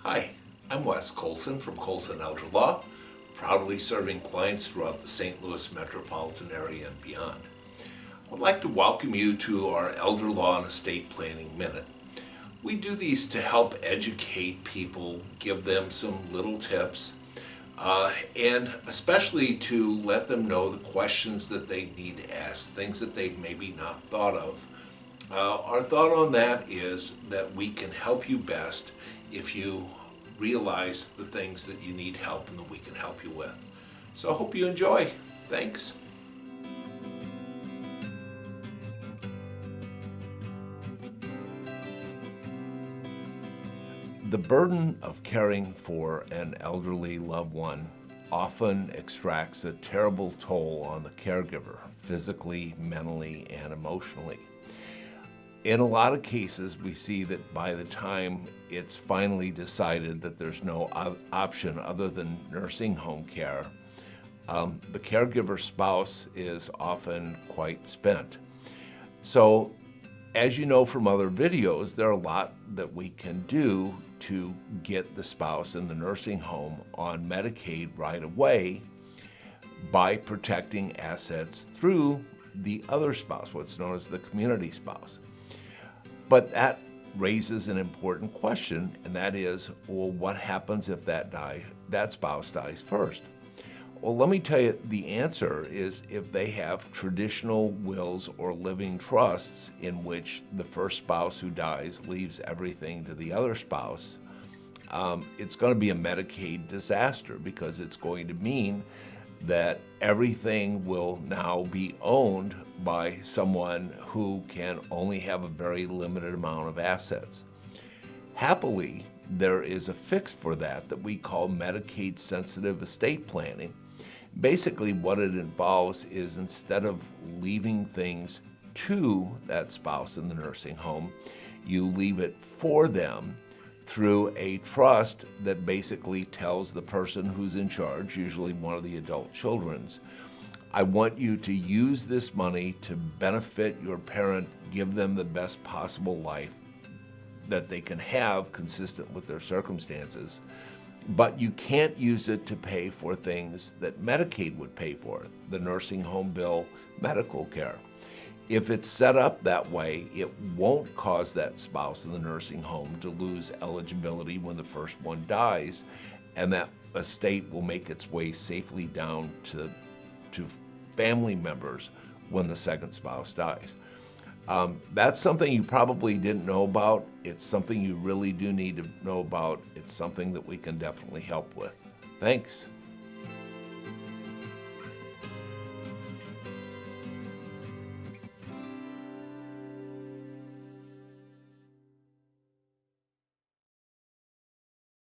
Hi, I'm Wes Coulson from Coulson Elder Law, proudly serving clients throughout the St. Louis metropolitan area and beyond. I would like to welcome you to our Elder Law and Estate Planning Minute. We do these to help educate people, give them some little tips, and especially to let them know the questions that they need to ask, things that they've maybe not thought of. Our thought on that is that we can help you best if you realize the things that you need help and that we can help you with. So I hope you enjoy. Thanks. The burden of caring for an elderly loved one often extracts a terrible toll on the caregiver, physically, mentally, and emotionally. In a lot of cases, we see that by the time it's finally decided that there's no option other than nursing home care, the caregiver spouse is often quite spent. So, as you know from other videos, there are a lot that we can do to get the spouse in the nursing home on Medicaid right away by protecting assets through the other spouse, what's known as the community spouse. But that raises an important question, and that is, well, what happens if that spouse dies first? Well, let me tell you, the answer is if they have traditional wills or living trusts in which the first spouse who dies leaves everything to the other spouse, it's going to be a Medicaid disaster because it's going to mean that everything will now be owned by someone who can only have a very limited amount of assets. Happily, there is a fix for that we call Medicaid sensitive estate planning. Basically, what it involves is instead of leaving things to that spouse in the nursing home, you leave it for them through a trust that basically tells the person who's in charge, usually one of the adult children's, I want you to use this money to benefit your parent, give them the best possible life that they can have consistent with their circumstances. But you can't use it to pay for things that Medicaid would pay for, the nursing home bill, medical care. If it's set up that way, it won't cause that spouse in the nursing home to lose eligibility when the first one dies, and that estate will make its way safely down to family members when the second spouse dies. That's something you probably didn't know about. It's something you really do need to know about. It's something that we can definitely help with. Thanks.